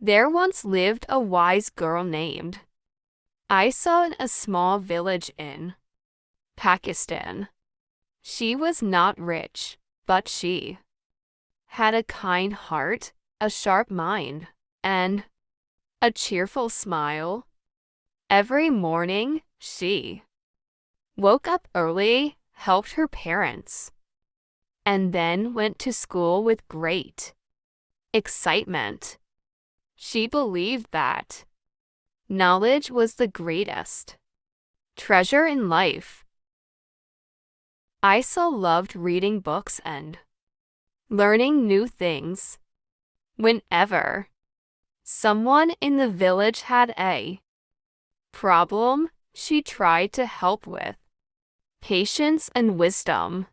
There once lived a wise girl named Isa in a small village in Pakistan. She was not rich, but she had a kind heart, a sharp mind, and a cheerful smile. Every morning, she woke up early, helped her parents, and then went to school with great excitement. She believed that knowledge was the greatest treasure in life. Isa loved reading books and learning new things. Whenever someone in the village had a problem, she tried to help with patience and wisdom.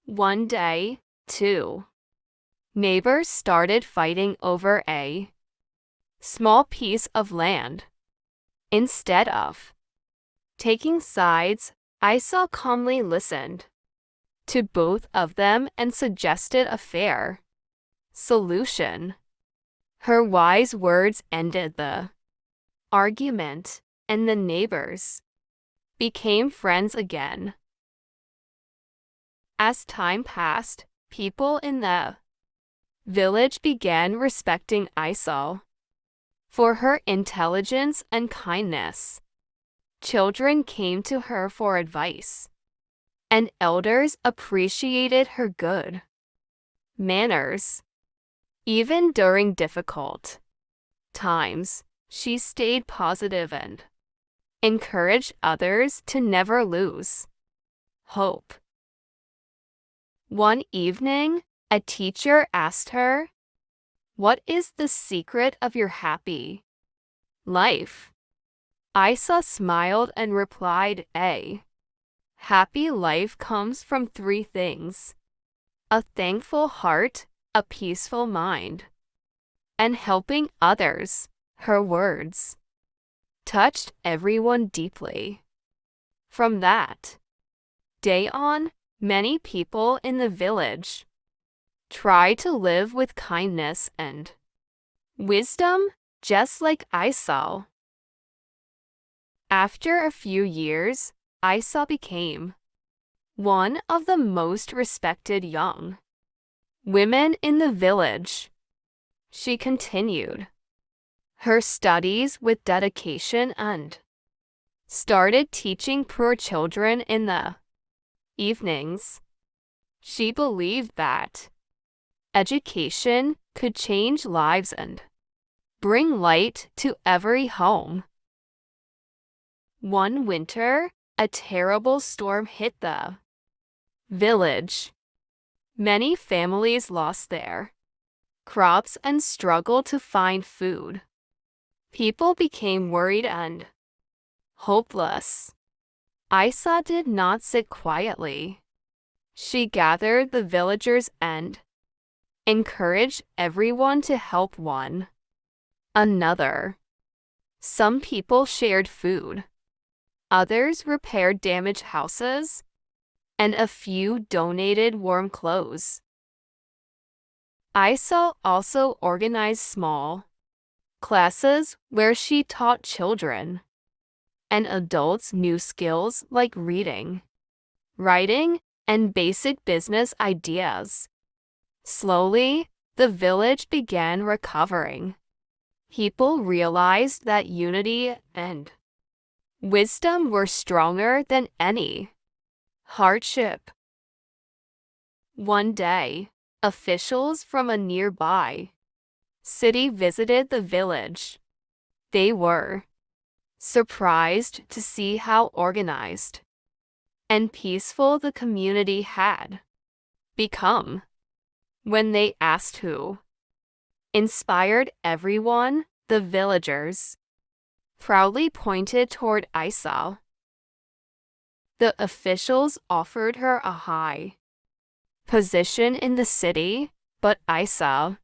One day, two neighbors started fighting over a small piece of land. Instead of taking sides, Isa calmly listened to both of them and suggested a fair solution. Her wise words ended the argument, and the neighbors became friends again. As time passed, people in the village began respecting Isa for her intelligence and kindness. Children came to her for advice, and elders appreciated her good manners. Even during difficult times, she stayed positive and encouraged others to never lose hope. One evening, a teacher asked her, "What is the secret of your happy life?" Isa smiled and replied, "A happy life comes from three things: a thankful heart, a peaceful mind, and helping others." Her words touched everyone deeply. From that day on, many people in the village tried to live with kindness and wisdom, just like Isa. After a few years, Isa became one of the most respected young women in the village. She continued her studies with dedication and started teaching poor children in the evenings. She believed that education could change lives and bring light to every home. One winter, a terrible storm hit the village. Many families lost their crops and struggled to find food. People became worried and hopeless. Isa did not sit quietly. She gathered the villagers and encouraged everyone to help one another. Some people shared food, others repaired damaged houses, and a few donated warm clothes. Isa also organized small classes where she taught children and adults new skills like reading, writing, and basic business ideas. Slowly, the village began recovering. People realized that unity and wisdom were stronger than any hardship. One day, officials from a nearby city visited the village. They were surprised to see how organized and peaceful the community had become. When they asked who inspired everyone, the villagers proudly pointed toward Isa. The officials offered her a high position in the city, but Isa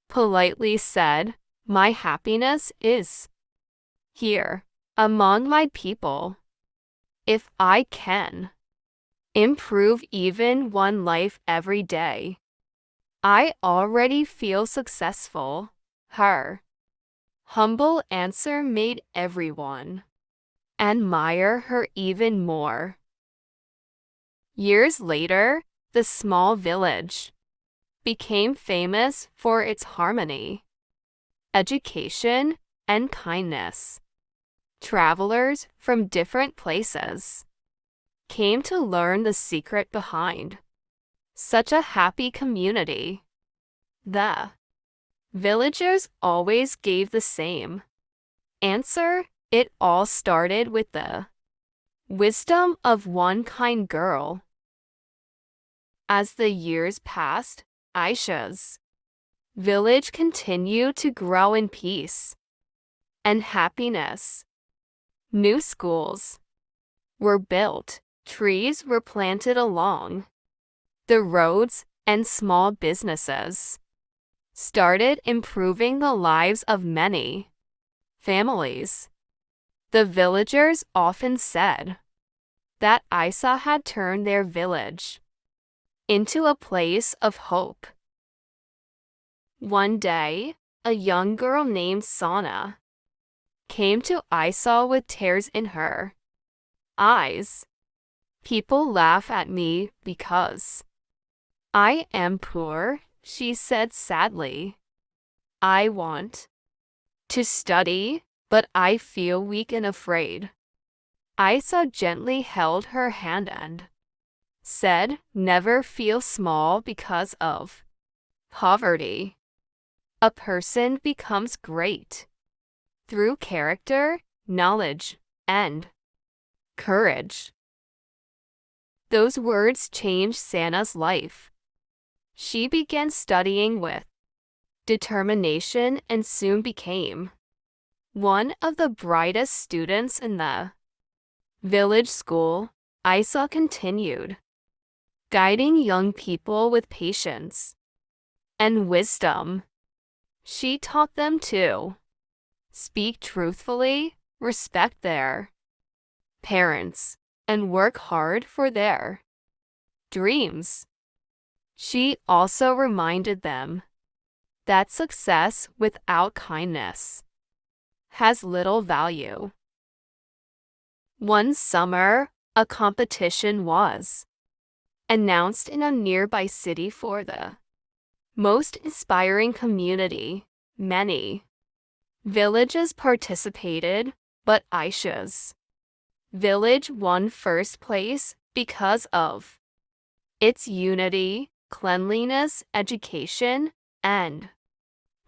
politely said, "My happiness is here, among my people. If I can improve even one life every day, I already feel successful." Her humble answer made everyone admire her even more. Years later, the small village became famous for its harmony, education, and kindness. Travelers from different places came to learn the secret behind such a happy community. The villagers always gave the same answer. It all started with the wisdom of one kind girl. As the years passed, Aisha's village continued to grow in peace and happiness. New schools were built, trees were planted along the roads, and small businesses started improving the lives of many families. The villagers often said that Isa had turned their village into a place of hope. One day, a young girl named Sana came to Isa with tears in her eyes. People laugh at me because I am poor, she said sadly. I want to study, but I feel weak and afraid. Isa gently held her hand and said, never feel small because of poverty. A person becomes great through character, knowledge, and courage. Those words changed Sana's life. She began studying with determination and soon became one of the brightest students in the village school. Isa continued guiding young people with patience and wisdom. She taught them to speak truthfully, respect their parents, and work hard for their dreams. She also reminded them that success without kindness has little value. One summer, a competition was announced in a nearby city for the most inspiring community. Many villages participated, but Aisha's village won first place because of its unity, cleanliness, education, and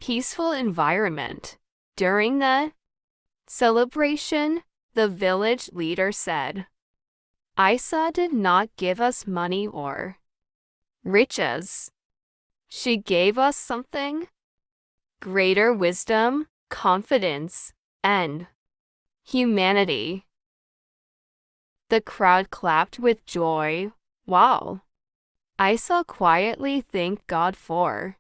peaceful environment. During the celebration, the village leader said, Isa did not give us money or riches. She gave us something greater: wisdom, confidence, and humanity. The crowd clapped with joy. Wow! Isa quietly thanked God for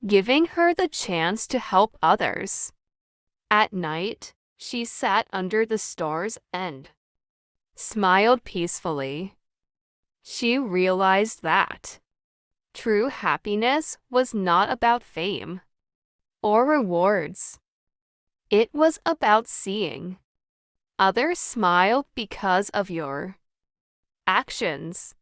giving her the chance to help others. At night, she sat under the stars and smiled peacefully. She realized that true happiness was not about fame or rewards. It was about seeing others smile because of your actions.